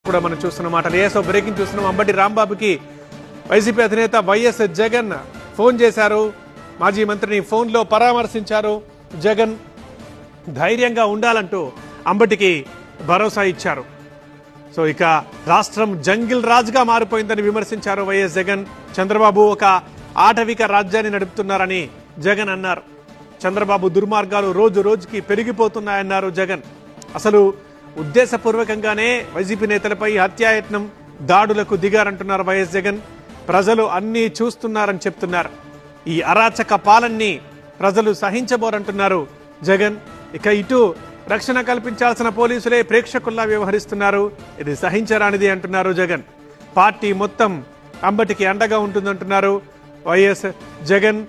కూడా మనం చూస్తున్నమాట. ఏసో బ్రేకింగ్ చూస్తున్నాం. అంబటి రాంబాబుకి వైసీపీ అధినేత వైఎస్ జగన్ ఫోన్ చేశారు. మాజీ మంత్రిని ఫోన్లో పరామర్శించారు. జగన్ ధైర్యంగా ఉండాలంటూ అంబటికి భరోసా ఇచ్చారు. సో ఇక రాష్ట్రం జంగిల్ రాజ్గా మారిపోయిందని విమర్శించారు వైఎస్ జగన్. చంద్రబాబు ఒక ఆటవిక రాజ్యాన్ని నడుపుతున్నారని జగన్ అన్నారు. చంద్రబాబు దుర్మార్గాలు రోజు రోజుకి పెరిగిపోతున్నాయన్నారు జగన్. అసలు ఉద్దేశపూర్వకంగానే వైసీపీ నేతలపై హత్యాయత్నం, దాడులకు దిగారంటున్నారు వైఎస్ జగన్. ప్రజలు అన్నీ చూస్తున్నారని చెప్తున్నారు. ఈ అరాచక పాలన్ని ప్రజలు సహించబోరంటున్నారు జగన్. ఇక ఇటు రక్షణ కల్పించాల్సిన పోలీసులే ప్రేక్షకుల్లా వ్యవహరిస్తున్నారు. ఇది సహించరానిది అంటున్నారు జగన్. పార్టీ మొత్తం అంబటికి అండగా ఉంటుందంటున్నారు వైఎస్ జగన్.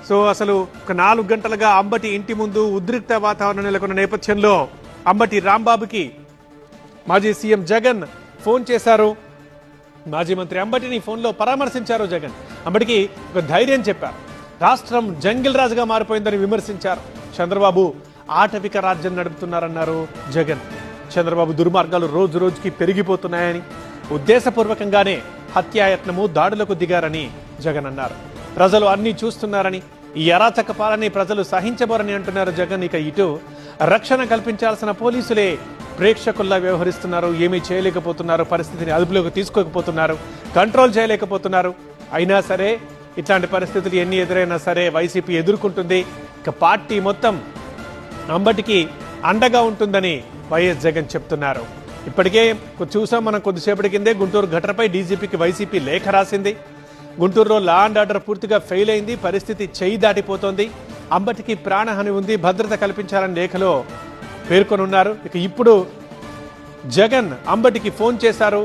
సో అసలు ఒక 4 గంటలుగా అంబటి ఇంటి ముందు ఉద్రిక్త వాతావరణం నెలకొన్న నేపథ్యంలో అంబటి రాంబాబుకి మాజీ సీఎం జగన్ ఫోన్ చేశారు. మాజీ మంత్రి అంబటిని ఫోన్లో పరామర్శించారు జగన్. అంబటికి ఒక ధైర్యం చెప్పారు. రాష్ట్రం జంగిల్ రాజుగా మారిపోయిందని విమర్శించారు. చంద్రబాబు ఆటవిక రాజ్యం నడుపుతున్నారన్నారు జగన్. చంద్రబాబు దుర్మార్గాలు రోజు రోజుకి పెరిగిపోతున్నాయని, ఉద్దేశపూర్వకంగానే హత్యాయత్నము, దాడులకు దిగారని జగన్ అన్నారు. ప్రజలు అన్నీ చూస్తున్నారని, ఈ అరాచక పాలనని ప్రజలు సహించబోరని అంటున్నారు జగన్. ఇక ఇటు రక్షణ కల్పించాల్సిన పోలీసులే ప్రేక్షకుల్లా వ్యవహరిస్తున్నారు. ఏమీ చేయలేకపోతున్నారు, పరిస్థితిని అదుపులోకి తీసుకోకపోతున్నారు, కంట్రోల్ చేయలేకపోతున్నారు. అయినా సరే ఇట్లాంటి పరిస్థితులు ఎన్ని ఎదురైనా సరే వైసీపీ ఎదుర్కొంటుంది. ఇక పార్టీ మొత్తం అంబటికి అండగా ఉంటుందని వైఎస్ జగన్ చెప్తున్నారు. ఇప్పటికే చూసాం మనం కొద్దిసేపటి కిందే గుంటూరు ఘటనపై డీజీపీకి వైసీపీ లేఖ రాసింది. గుంటూరులో లా అండ్ ఆర్డర్ పూర్తిగా ఫెయిల్ అయింది, పరిస్థితి చేయి దాటిపోతోంది, అంబటికి ప్రాణహాని ఉంది, భద్రత కల్పించాలని లేఖలో పేర్కొనున్నారు. ఇక ఇప్పుడు జగన్ అంబటికి ఫోన్ చేశారు,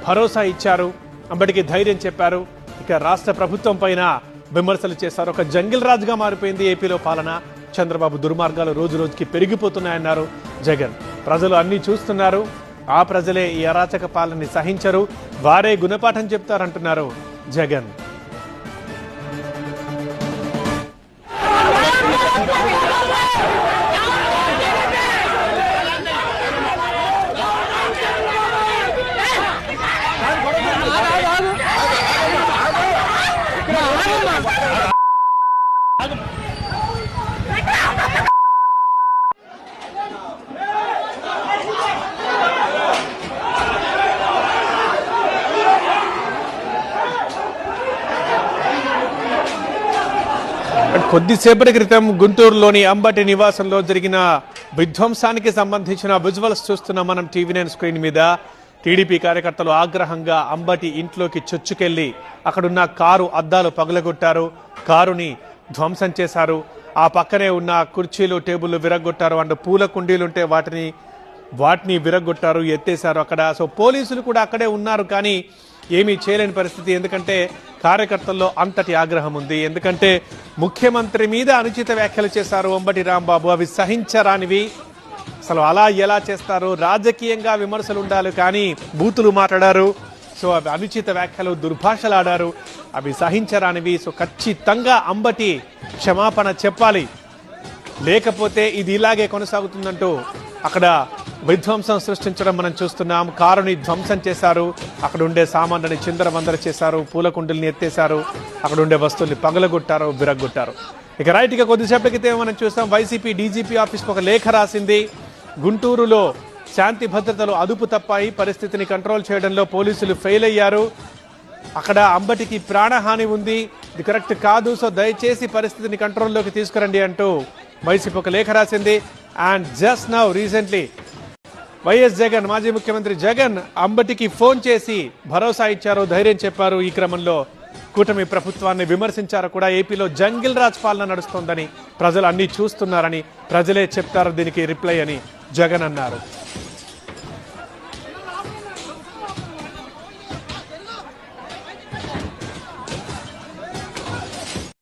భరోసా ఇచ్చారు, అంబటికి ధైర్యం చెప్పారు. ఇక రాష్ట్ర ప్రభుత్వం పైన విమర్శలు చేశారు. ఒక జంగిల్ రాజుగా మారిపోయింది ఏపీలో పాలన, చంద్రబాబు దుర్మార్గాలు రోజు రోజుకి పెరిగిపోతున్నాయన్నారు జగన్. ప్రజలు అన్నీ చూస్తున్నారు, ఆ ప్రజలే ఈ అరాచక పాలనని సహించరు, వారే గుణపాఠం చెప్తారంటున్నారు జగన్. కొద్దిసేపటి క్రితం గుంటూరులోని అంబటి నివాసంలో జరిగిన విధ్వంసానికి సంబంధించిన విజువల్స్ చూస్తున్నాం మనం టీవీ9 స్క్రీన్ మీద. టీడీపీ కార్యకర్తలు ఆగ్రహంగా అంబటి ఇంట్లోకి చొచ్చుకెళ్లి అక్కడున్న కారు అద్దాలు పగలగొట్టారు, కారుని ధ్వంసం చేశారు. ఆ పక్కనే ఉన్న కుర్చీలు, టేబుల్లు విరగొట్టారు. అండ్ పూల కుండీలుంటే వాటిని విరగొట్టారు, ఎత్తేశారు అక్కడ. సో పోలీసులు కూడా అక్కడే ఉన్నారు, కానీ ఏమీ చేయలేని పరిస్థితి. ఎందుకంటే కార్యకర్తల్లో అంతటి ఆగ్రహం ఉంది. ఎందుకంటే ముఖ్యమంత్రి మీద అనుచిత వ్యాఖ్యలు చేశారు అంబటి రాంబాబు. అవి సహించరానివి. అసలు అలా ఎలా చేస్తారు? రాజకీయంగా విమర్శలు ఉండాలి, కానీ బూతులు మాట్లాడారు. సో అవి అనుచిత వ్యాఖ్యలు, దుర్భాషలాడారు, అవి సహించరానివి. సో ఖచ్చితంగా అంబటి క్షమాపణ చెప్పాలి, లేకపోతే ఇది ఇలాగే కొనసాగుతుందంటూ అక్కడ విధ్వంసం సృష్టించడం మనం చూస్తున్నాం. కారుని ధ్వంసం చేశారు, అక్కడ ఉండే సామాన్లని చిందరవందర చేశారు, పూల కుండల్ని ఎత్తేశారు, అక్కడ ఉండే వస్తువుల్ని పగలగొట్టారు, విరగొట్టారు. ఇక రైట్ గా కొద్దిసేపటి క్రితం మనం చూస్తాం వైసీపీ డీజీపీ ఆఫీస్కి ఒక లేఖ రాసింది. గుంటూరులో శాంతి భద్రతలు అదుపు తప్పాయి, పరిస్థితిని కంట్రోల్ చేయడంలో పోలీసులు ఫెయిల్ అయ్యారు, అక్కడ అంబటికి ప్రాణహాని ఉంది, ఇది కరెక్ట్ కాదు, సో దయచేసి పరిస్థితిని కంట్రోల్లోకి తీసుకురండి అంటూ వైసీపీ ఒక లేఖ రాసింది. And just now recently YS Jagan, మాజీ ముఖ్యమంత్రి జగన్ అంబటికి ఫోన్ చేసి భరోసా ఇచ్చారు, ధైర్యం చెప్పారు. ఈ క్రమంలో కూటమి ప్రభుత్వాన్ని విమర్శించారు కూడా. ఏపీలో జంగిల్ రాజ్ పాలన నడుస్తోందని, ప్రజలు అన్నీ చూస్తున్నారని, ప్రజలే చెప్తారు దీనికి రిప్లై అని జగన్ అన్నారు.